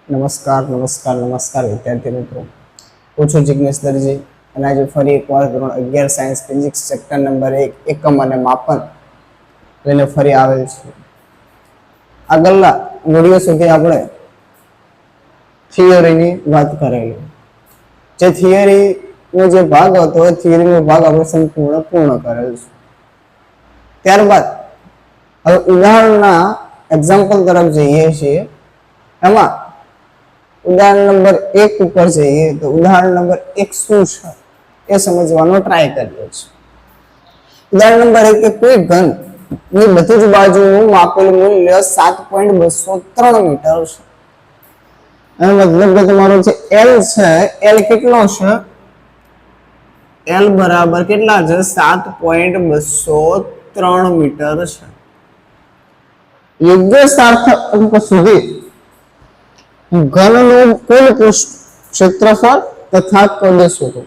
નમસ્કાર નમસ્કાર નમસ્કાર વિદ્યાર્થી મિત્રો, હું છું જિગ્નેશ દરજી અને આજે ફરી એકવાર ધોરણ 11 સાયન્સ ફિઝિક્સ ચેપ્ટર નંબર 1 એકમ અને માપન લઈને ફરી આવેલ છે. આગળના વિડિયો સુધી આપણે થિયરીની વાત કરેલી. જે થિયરીનો જે ભાગ હતો એ થિયરીનો ભાગ આપણે સંપૂર્ણ પૂર્ણ કરેલ છે. ત્યારબાદ હવે ઉદાહરણના એક્ઝામ્પલ તરફ જઈએ છીએ. એમાં ઉદાહરણ નંબર 1 ઉપર જઈએ તો ઉદાહરણ નંબર 1 શું છે એ સમજવાનો ટ્રાય કરીએ છીએ. ઉદાહરણ નંબર 1 કે કોઈ ઘન ની બધી જ બાજુનું માપેલ મૂલ્ય 7.203 મીટર છે. એનો મતલબ કે તમારો જે L છે, L કેટલો છે? L બરાબર કેટલા છે? 7.203 મીટર છે. યોગ્ય સાર્થક અંક સુધી ઘનનું કુલ ક્ષેત્રફળ તથા કદ શોધો.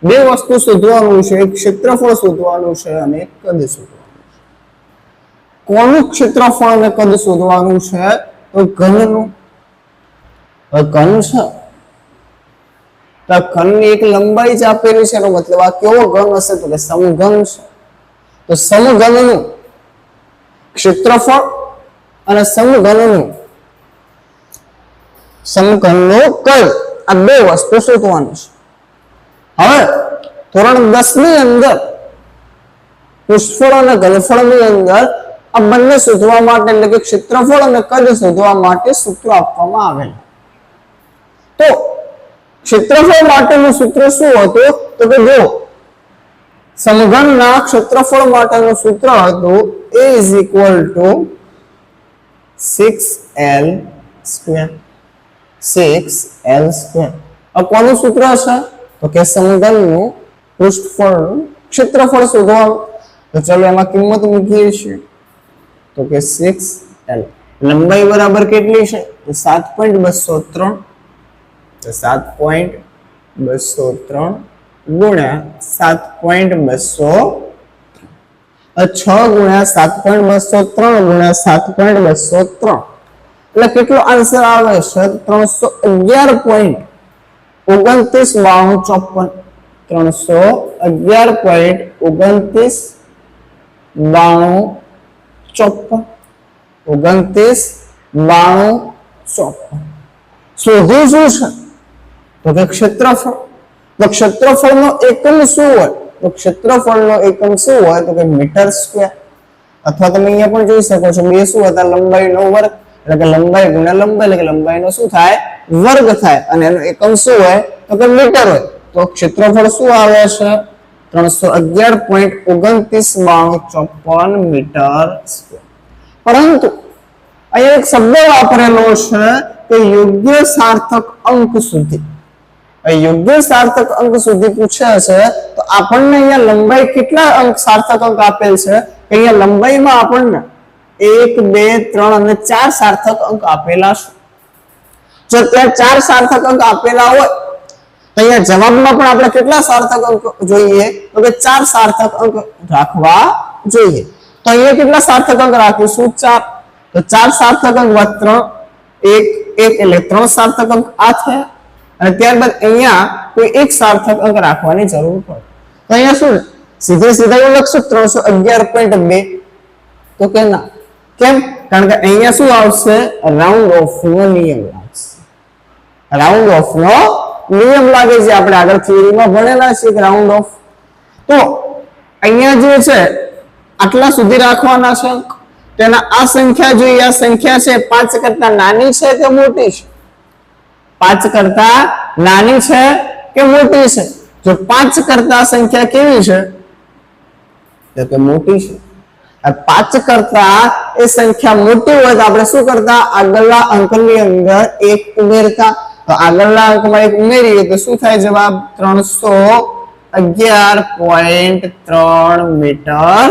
બે વસ્તુ શોધવાનું છે, એક ક્ષેત્રફળ શોધવાનું છે અને એક કદ શોધવાનું છે. કોનું ક્ષેત્રફળ અને કદ શોધવાનું છે? તો ઘનનું. ઘન છે તો ઘનની એક લંબાઈ જ આપેલી છે, એનો મતલબ આ કેવો ઘન હશે? તો કે સમઘન છે. તો સમઘનનું ક્ષેત્રફળ અને સમઘનનું કદ, આ બે વસ્તુ શોધવાની છે. હવે ધોરણ 10 ની અંદર પૃષ્ઠફળ અને ઘનફળની અંદર આ બંને શોધવા માટે, એટલે કે ક્ષેત્રફળ અને કદ શોધવા માટે સૂત્ર આપવામાં આવેલ. તો ક્ષેત્રફળ માટેનું સૂત્ર શું હતું? તો કે જો સમઘનના ક્ષેત્રફળ માટેનું સૂત્ર હતું A = 6L². 6L². આ કોનું સૂત્ર છે? તો કે સમઘનનું પૃષ્ઠફળનું ક્ષેત્રફળ શોધવાનું. તો ચલો એમાં કિંમત મૂકીએ છીએ. તો કે 6L લંબાઈ બરાબર કેટલી છે? તો 7.203. તો 7.203 ગુણ્યા 7.203, 6 ગુણ્યા 7.203 ગુણ્યા 7.203 એટલે કેટલો આન્સર આવે છે? 311.2954. 311.2954. શોધ્યું શું છે? તો કે ક્ષેત્રફળ. તો ક્ષેત્રફળનો એકમ શું હોય? તો ક્ષેત્રફળનો એકમ શું હોય? તો કે મીટર સ્ક્વેર. અથવા તમે અહીંયા પણ જોઈ શકો છો, બે શું હતા? લંબાઈનો વર્ગ, એટલે કે લંબાઈ ગુણ્યા લંબાઈ, એટલે કે લંબાઈનો શું થાય? વર્ગ થાય. અને એનો એકમ શું હોય? તો કે મીટર હોય. તો ક્ષેત્રફળ શું આવે છે? 311.2954 મીટર સ્ક્વેર. પરંતુ અહીંયા એક શબ્દ વાપરેલો છે કે યોગ્ય સાર્થક અંક સુધી. યોગ્ય સાર્થક અંક સુધી પૂછે છે તો આપણને અહીંયા લંબાઈ કેટલા અંક સાર્થક અંક આપેલ છે? કે અહીંયા લંબાઈમાં આપણને 1, 2, 3 અને 4 સાર્થક અંક આપેલા છે. જો ત્યાં 4 સાર્થક અંક આપેલા હોય તો અહીંયા જવાબમાં પણ આપણે કેટલા સાર્થક અંક જોઈએ? તો કે 4 સાર્થક અંક રાખવા જોઈએ. તો અહીંયા કેટલા સાર્થક અંક રાખીશું? 4. તો 4 સાર્થક અંક વત્તા 3, 1 એટલે 3 સાર્થક અંક આ થયા. અને ત્યારબાદ અહીંયા કોઈ એક સાર્થક અંક રાખવાની જરૂર પડે. તો અહીંયા શું સીધે સીધા હું લખશું 311.2. તો કે ના. કેમ? કારણ કે અહીંયા શું આવશે? રાઉન્ડ ઓફ નો નિયમ લાગશે. રાઉન્ડ ઓફ નો નિયમ લાગે છે. આપણે આગળ થિયરીમાં ભણેલા છે કે રાઉન્ડ ઓફ. તો અહીંયા જે છે આટલા સુધી રાખવાના છે અંક. તેના આ સંખ્યા જોઈએ, આ સંખ્યા છે 5 કરતા નાની છે કે મોટી છે? 5 કરતા નાની છે કે મોટી છે? જો 5 કરતા સંખ્યા કેવી છે? તો કે મોટી છે. 5 કરતા એ સંખ્યા મોટી હોય તો આપણે શું કરતા? આગળના અંકની અંદર 1 ઉમેરતા. તો આગળના અંકમાં 1 ઉમેરીએ તો શું થાય? જવાબ 311.3 મીટર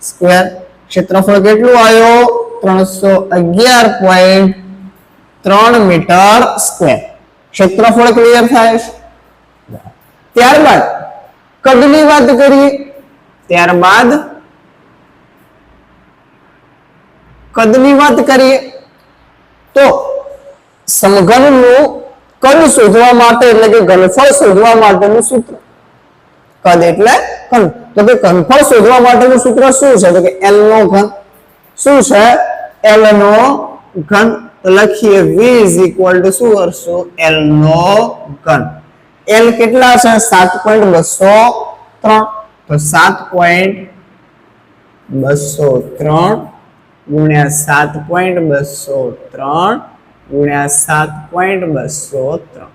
સ્ક્વેર. ક્ષેત્રફળ કેટલું આવ્યો? 311.3 મીટર સ્ક્વેર. ક્ષેત્રફળ ક્લિયર થાય છે. ત્યારબાદ કદની વાત કરીએ. કદની વાત કરીએ તો સમઘનનું કદ શોધવા માટે એટલે કે ઘનફળ શોધવા માટેનું સૂત્ર, કદ એટલે ઘન, તો કે ઘનફળ શોધવા માટેનું સૂત્ર શું છે? તો કે L નો ઘન. શું છે? L નો ઘન. તો લખીએ V = શું કરશું? L નો ઘન. L કેટલા છે? 7.203. તો 7.203 ગુણ્યા 7.203 ગુણ્યા 7.203,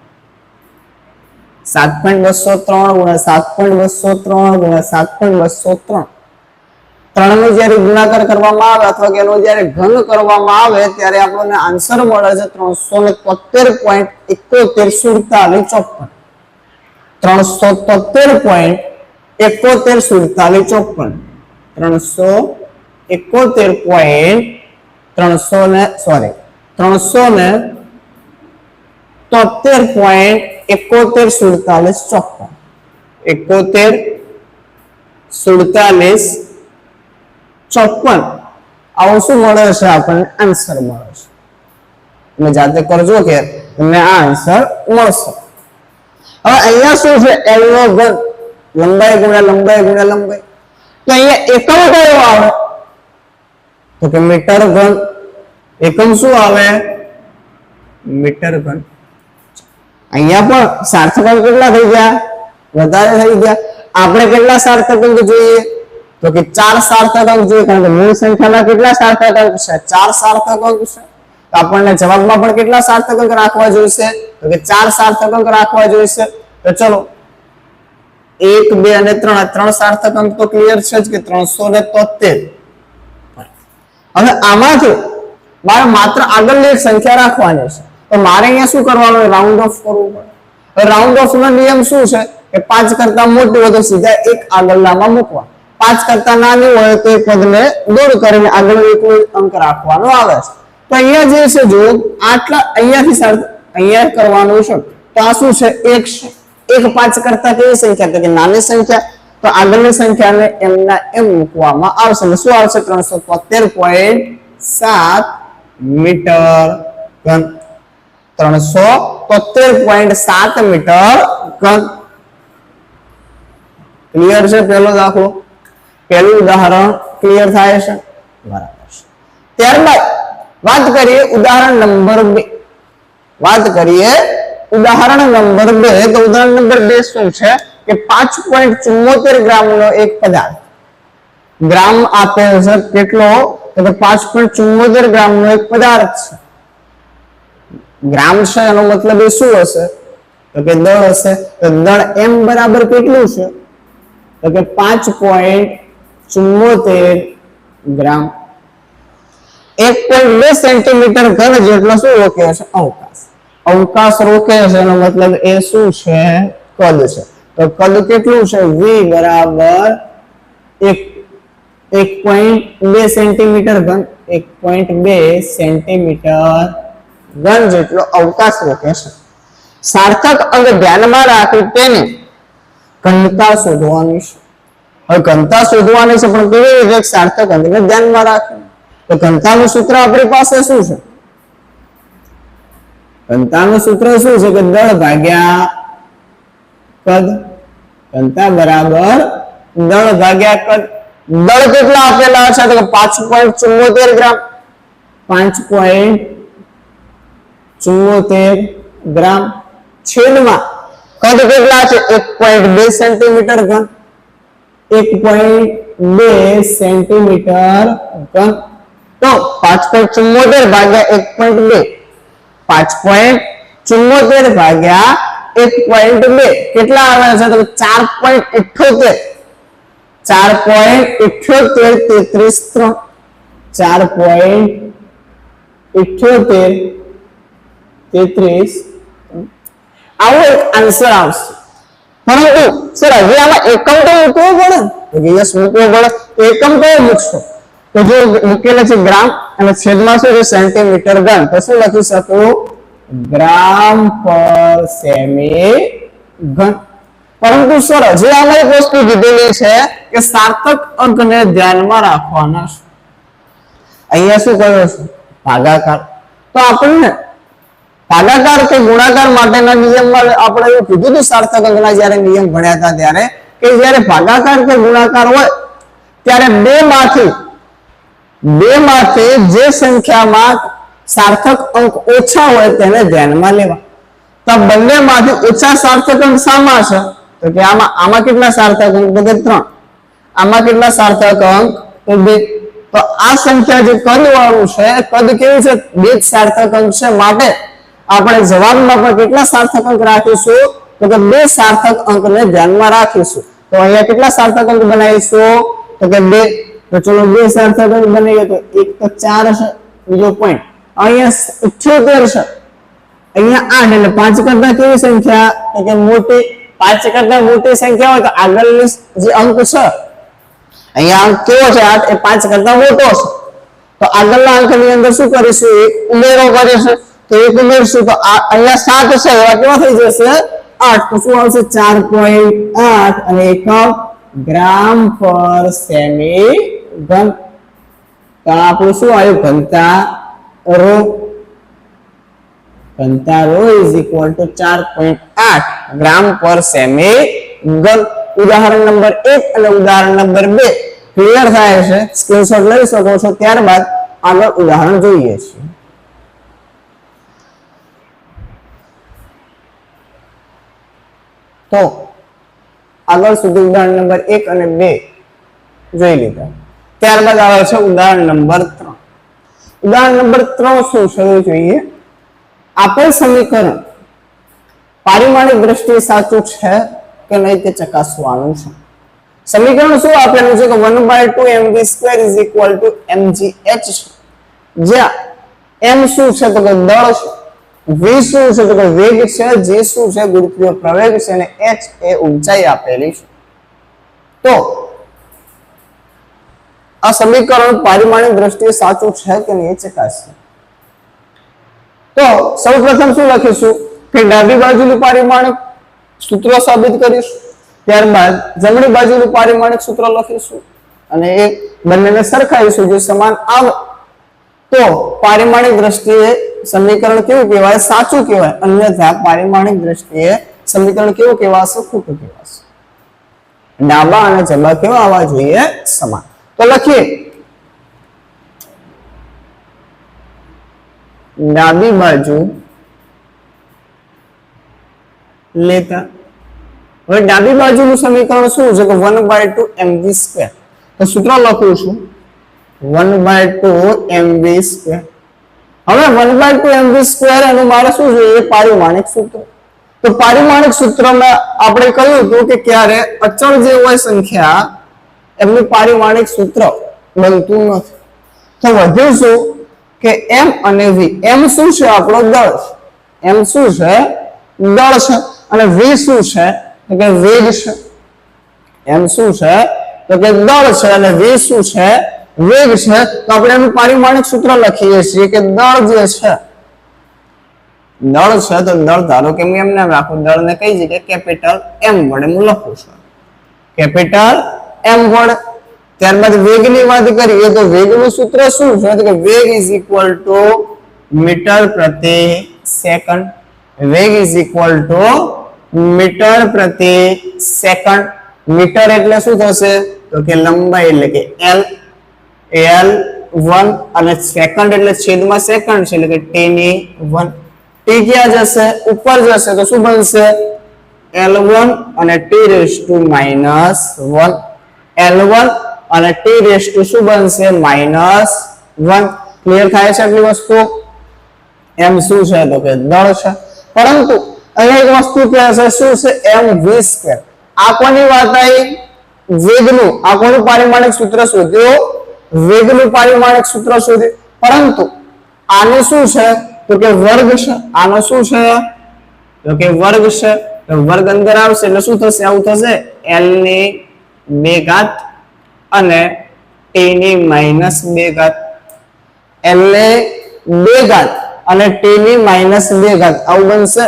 7.203 ગુણ્યા 7.203 ગુણ્યા 7.203. 3 નો જ્યારે ગુણાકાર કરવામાં આવે અથવા કે એનો જ્યારે ઘન કરવામાં આવે ત્યારે આપણને આન્સર મળે છે 373.714754. 373.714754. 373.714754 આવો શું મળે છે? આપણને આન્સર મળે છે. તમે જાતે કરજો કે તમને આ આન્સર મળશે. હવે અહીંયા શું છે? L નો ઘન, લંબાઈ ગુણ્યા લંબાઈ ગુણ્યા લંબાઈ. તો અહીંયા એકમ કયો આવે? તો કે મીટર ઘન. એકમ શું આવે? મીટર ઘન. અહીંયા પણ સાર્થક અંક કેટલા થઈ ગયા? વધારે થઈ ગયા. આપણે કેટલા સાર્થક અંક જોઈએ? તો કે 4 સાર્થક અંક જોઈએ, કારણ કે મૂળ સંખ્યામાં કેટલા સાર્થક અંક છે? 4 સાર્થક અંક છે. તો આપણને જવાબમાં પણ કેટલા સાર્થક અંક રાખવા જોઈશે? તો કે 4 સાર્થક અંક રાખવા જોઈશે. તો ચલો 1, 2 અને 3, 3 સાર્થક અંક તો ક્લિયર છે જ કે 373. હવે આમાંથી મારે માત્ર આગળની એક સંખ્યા રાખવાની છે. તો મારે અહીંયા શું કરવાનું? રાઉન્ડ ઓફ કરવું પડે. રાઉન્ડ ઓફ નો નિયમ શું છે? કે 5 કરતા મોટું હોય તો સીધા એક આગળનામાં મૂકવા, 5 કરતા નાની હોય તો એક પદને દૂર કરીને આગળ એકલો અંક રાખવાનો આવે છે. તો અહીંયા જે છે જો આટલા અહીંયાથી અહીંયા કરવાનું છે. તો આ શું છે? 1 છે. 1 5 કરતા કેવી સંખ્યા? તો કે નાની સંખ્યા. તો આગળની સંખ્યાને એમના એમ મૂકવામાં આવશે. એટલે શું આવશે? 373.7 મીટર ઘન. 373.7 મીટર ઘન. ક્લિયર છે? પહેલો દાખલો, પહેલું ઉદાહરણ ક્લિયર થાય છે? બરાબર છે. ત્યારબાદ વાત કરીએ ઉદાહરણ નંબર 2. વાત કરીએ ઉદાહરણ નંબર 2. તો ઉદાહરણ નંબર 2 શું છે? કે 5.74 ગ્રામનો એક પદાર્થ, ગ્રામ આપેલ છે કેટલો? તો કે 5.74 ગ્રામનો એક પદાર્થ છે. ગ્રામ છે એનો મતલબ એ શું હશે? તો કે દળ હશે. તો દળ m બરાબર કેટલું છે? તો કે 5.74 ગ્રામ. 1.2 સેન્ટીમીટર ઘન જેટલો શું રોકે છે? અવકાશ. અવકાશ રોકે છે એનો મતલબ એ શું છે? કદ છે. તો કદ કેટલું છે? v બરાબર 1.2 સેન્ટીમીટર ઘન. 1.2 સેન્ટીમીટર ઘન જેટલો અવકાશ રોકે છે. સાર્થક અંક ધ્યાનમાં રાખી તેને ઘનતા શોધવાની છે. હવે ઘનતા શોધવાની છે પણ કેવી રીતે? સાર્થક અંકને ધ્યાનમાં રાખીને. તો ઘનતાનું સૂત્ર આપણી પાસે શું છે? ઘનતાનું સૂત્ર શું છે? કે દળ ભાગ્યા કદ. ઘનતા બરાબર દળ ભાગ્યા કદ. દળ કેટલા આપેલા છે? તો 5.74 ગ્રામ. 5.74 ગ્રામ છેદમાં કદ કેટલા છે? 1.2 સેન્ટીમીટર ઘન. 1.2 સેન્ટીમીટર ઘન. તો 5.74 ભાગ્યા 1.2, 5.74 ભાગ્યા 1.2 કેટલા આવે છે? તો 4.78. 4.78 33 આવો એક આન્સર આવશે. પરંતુ સર હજી આમાં એકમ તો મૂકવો પડે. તો યસ મૂકવો પડે. તો એકમ કયો મૂકશો? તો જો મૂકેલા છે ગ્રામ અને છેદમાં શું છે? સેન્ટીમીટર ઘન. તો શું લખી શકું? ગ્રામ પર સેમી ઘન. પરંતુ સર હજી આમાં એક વસ્તુ કીધેલી છે કે સાર્થક અંકને ધ્યાનમાં રાખવાના છે. અહીંયા શું કહ્યું છે? ભાગાકાર. તો આપણને ભાગાકાર કે ગુણાકાર માટેના નિયમમાં આપણે એવું કીધું હતું સાર્થક અંકના જ્યારે નિયમ ભણ્યા હતા ત્યારે કે જ્યારે ભાગાકાર કે ગુણાકાર હોય ત્યારે બે માંથી જે સંખ્યામાં સાર્થક અંક ઓછા હોય તેને ધ્યાનમાં લેવા. તો બંને માંથી ઓછા સાર્થક અંક શામાં છે તો કે આમાં કેટલા સાર્થક અંક તો કે 3, આમાં કેટલા સાર્થક અંક તો 2. તો આ સંખ્યા જે કદ વાળું છે કદ કેવું છે 2 સાર્થક અંક છે માટે આપણે જવાબમાં પણ કેટલા સાર્થક અંક રાખીશું તો કે 2 સાર્થક અંકને ધ્યાનમાં રાખીશું. તો અહીંયા કેટલા સાર્થક અંક બનાવીશું તો કે 2. તો ચલો 2 સાર્થક અંક બનાવીએ તો એક તો 4 છે, બીજો પોઈન્ટ અહીંયા 78 છે, અહીંયા 8 એટલે 5 કરતા કેવી સંખ્યા તો કે મોટી. 5 કરતા મોટી સંખ્યા હોય તો આગળની જે અંક છે અહીંયા અંક કેવો છે 8 એ 5 કરતા મોટો છે. તો આગળના અંકની અંદર શું કરીશું એક ઉમેરો કરીશું. તો એક ઉમેરશું તો અહીંયા 7 છે એવા કેવા થઈ જશે 8. તો શું આવશે 4.8 અને એકમ ગ્રામ પર સેમી ઘન. તો આપણું શું આવ્યું ઘનતા રો ઇઝ ઇક્વલ ટુ 4.8 ગ્રામ પર સેમી ઘન. ઉદાહરણ નંબર 1 અને ઉદાહરણ નંબર 2 ક્લિયર થાય છે, સ્ક્રીનશોટ લઈ શકો છો. ત્યારબાદ આગળ ઉદાહરણ જોઈએ છીએ. તો આગળ સુધી ઉદાહરણ નંબર 1 અને 2 જોઈ લીધા. ત્યારબાદ આવે છે ઉદાહરણ નંબર 3. ઉદાહરણ નંબર 3 શું છે જોઈએ. આપેલ સમીકરણ પારિમાણિક દ્રષ્ટિએ સાચું છે કે નહીં તે ચકાસવાનું છે. સમીકરણ શું આપેલું છે કે 1/2 mv² = mgh છે, જ્યાં m શું છે તો કે દળ છે, v શું છે તો કે વેગ છે, g શું છે ગુરુત્વીય પ્રવેગ છે અને h એ ઊંચાઈ આપેલી છે. તો આ સમીકરણ પારિમાણિક દ્રષ્ટિએ સાચું છે કે નહીં ચકાસીએ. તો સૌપ્રથમ શું લખીશું કે ડાબી બાજુનું પારિમાણિક સૂત્ર સાબિત કરીશું, ત્યારબાદ જમણી બાજુનું પારિમાણિક સૂત્ર લખીશું અને એ બંનેને સરખાવીશું. જો સમાન આવે તો પારિમાણિક દ્રષ્ટિએ સમીકરણ કેવું કહેવાય સાચું કહેવાય, અન્યથા પારિમાણિક દ્રષ્ટિએ સમીકરણ કેવું કહેવાશે ખોટું કહેવાશે. ડાબા અને જમણા કેવા આવવા જોઈએ સમાન. તો લખીએ ડાબી બાજુ લેતા. હવે ડાબી બાજુનું સમીકરણ શું છે કે 1/2 mv². તો સૂત્ર લખું છું 1/2 mv². હવે 1/2 mv² એનું મારે શું જોઈએ પારિમાણિક સૂત્ર. તો પારિમાણિક સૂત્રમાં આપણે કહ્યું હતું કે ક્યારે અચળ જે હોય સંખ્યા એમનું પારિમાણિક સૂત્ર બનતું નથી. તો વધ્યું શું કે m અને v. m શું છે આપણો દળ છે, m શું છે દળ છે અને v શું છે તો કે વેગ છે. m શું છે તો કે દળ છે અને v શું છે વેગ છે. તો આપણે એનું પારિમાણિક સૂત્ર લખીએ છીએ કે દળ જે છે દળ છે તો દળ ધારો કે હું એમ નામ રાખું, દળને કઈ જગ્યાએ કેપિટલ m વડે હું લખું છું કેપિટલ m વડે. ત્યારબાદ વેગની વાત કરીએ તો વેગનું સૂત્ર શું છે તો કે વેગ ઇઝ ઇક્વલ ટુ મીટર પ્રતિ સેકન્ડ. વેગ ઇઝ ઇક્વલ ટુ મીટર પ્રતિ સેકન્ડ. મીટર એટલે શું થશે તો કે લંબાઈ એટલે કે l1 અને સેકન્ડ એટલે છેદમાં સેકન્ડ છે એટલે કે t⁻1. t ક્યાં જશે ઉપર જશે તો શું બનશે l1 અને t⁻1 l1 અને t શું બનશે -1. ક્લિયર થાય છે આટલી વસ્તુ. m શું છે તો કે દળ છે, પરંતુ અહીંયા એક વસ્તુ કહે છે શું છે mv². આ કોની વાત આવી વેગનું, આ કોનું પારિમાણિક સૂત્ર શોધ્યો વેગનું પારિમાણિક સૂત્ર શોધ્યું, પરંતુ આનું શું છે તો કે વર્ગ છે. આનો શું છે તો કે વર્ગ છે. તો વર્ગ અંદર આવશે એટલે શું થશે આવું થશે l⁻² અને t⁻². l⁻² અને t⁻² આવું બનશે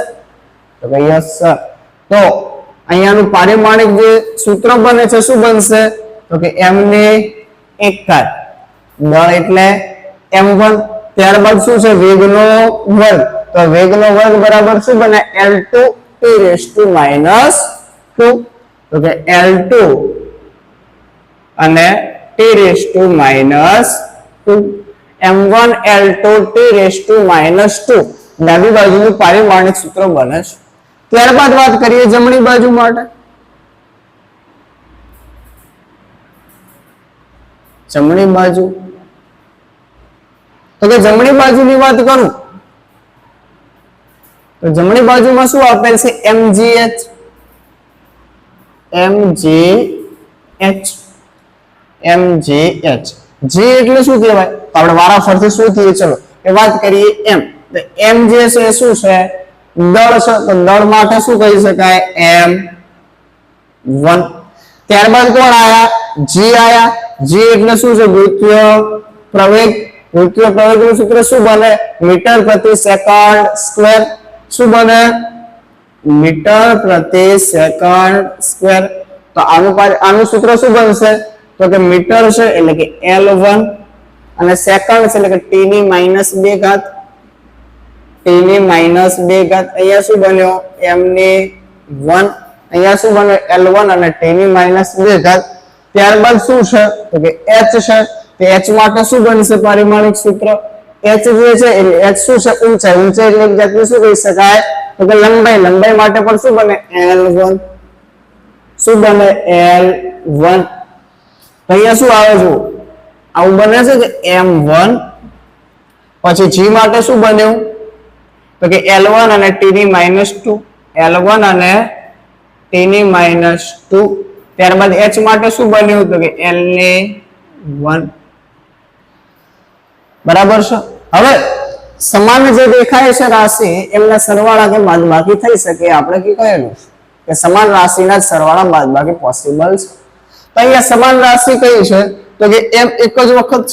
તો કે યસ સર. તો અહીંયાનું પારિમાણિક જે સૂત્ર બને છે શું બનશે તો કે m⁻² દળ એટલે m1. ત્યારબાદ શું છે વેગનો વર્ગ. તો વેગનો વર્ગ બરાબર શું બને L2 t raised to minus 2 તો કે L2 અને t raised to minus 2 m1 L2 t raised to minus 2 ડાબી બાજુનું પારિમાણિક સૂત્ર બને છે. ત્યારબાદ વાત કરીએ જમણી બાજુ માટે. જમણી બાજુ તો કે જમણી બાજુની વાત કરું તો જમણી બાજુમાં શું આપેલ છે mgh g એટલે શું કહેવાય તો આપણે વારાફરતી શું થઈએ ચલો એ વાત કરીએ m તો m જે છે શું છે દળ છે તો દળ માટે શું કહી શકાય m1 ત્યારબાદ કોણ આયા g આયા g એટલે શું છે વૃત્તીય પ્રવેગ વૃત્તીય પ્રવેગનું સૂત્ર શું બને મીટર પ્રતિ સેકન્ડ સ્ક્વેર શું બને મીટર પ્રતિ સેકન્ડ સ્ક્વેર તો આનું સૂત્ર શું બનશે તો કે મીટર છે એટલે કે L1 અને સેકન્ડ છે એટલે કે t ની -2 ઘાત અહીંયા શું બન્યો m ની 1 અહીંયા શું બન્યો L1 અને t ની -2 ઘાત ત્યારબાદ શું છે તો કે h છે તે h માટે શું બનશે પારિમાણિક સૂત્ર h જે છે એટલે h શું છે ઊંચાઈ એટલે એક જાતનું શું કહી શકાય તો કે લંબાઈ માટે પણ શું બને L1 શું બને L1 તો અહીંયા શું આવે છે આવું બને છે કે m1 પછી g માટે શું બન્યું તો કે L1 અને t ની -2 L1 અને t ની -2 ત્યારબાદ h માટે શું બન્યું તો કે L ની 1 બરાબર છે. હવે સમાન જે દેખાય છે રાશિ એમના સરવાળા કે બાદબાકી થઈ શકે આપણે કે કહેલું કે સમાન રાશિના સરવાળા બાદબાકી પોસિબલ છે. તો અહીંયા સમાન રાશિ કઈ છે તો કે m એક જ વખત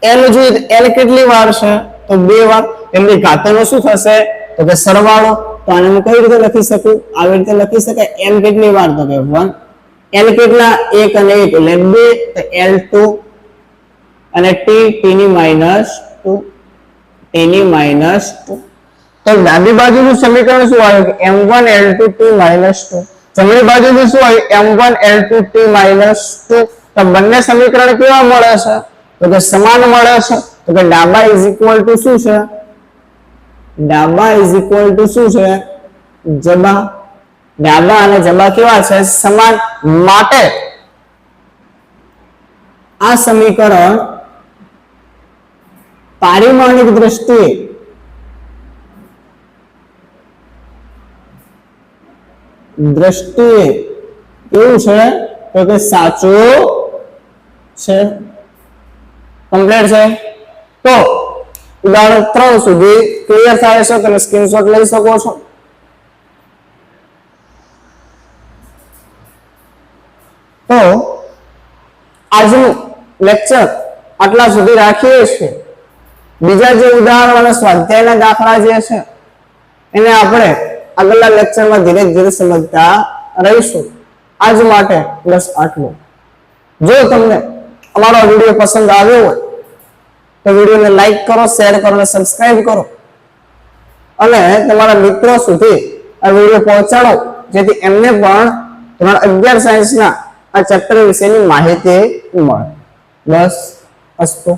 છે l જોઈએ l કેટલી વાર છે તો 2 વાર એમની ઘાતનો શું થશે તો કે સરવાળો તો આને હું કઈ રીતે લખી શકું આવી રીતે લખી શકાય m કેટલી વાર તો કે 1 l કેટલા 1 અને 1 એટલે 2 તો L2 અને t ની -2 તો ડાબી બાજુનું સમીકરણ શું આવ્યું કે m1 L2 t -2 જમણી બાજુનું શું આવ્યું m1 L2 t -2 તો બંને સમીકરણ કેવા મળે છે તો કે સમાન મળે છે તો કે ડાબા ઇઝ ઇક્વલ ટુ શું છે જબા ડાબા અને જબા કેવા છે સમાન માટે આ સમીકરણ પારિમાણિક દ્રષ્ટિએ કેવું છે તો કે સાચું છે કમ્પ્લીટ છે. તો ઉદાહરણ 3 સુધી ક્લિયર થાય છે તમે સ્ક્રીનશોટ લઈ શકો છો. તો આજનું લેક્ચર આટલા સુધી રાખીએ છીએ. બીજા જે ઉદાહરણ અને સ્વાધ્યાયના દાખલા જે છે એને આપણે આગળના લેક્ચરમાં ધીરે ધીરે સમજતા રહીશું. આજ માટે બસ આટલું. જો તમને અમારો વિડીયો પસંદ આવ્યો હોય તો વિડીયોને લાઈક કરો, શેર કરો અને સબસ્ક્રાઇબ કરો અને તમારા મિત્રો સુધી આ વિડીયો પહોંચાડો જેથી એમને પણ ધોરણ 11 સાયન્સના આ ચેપ્ટર વિશેની માહિતી મળે. બસ અસ્તુ.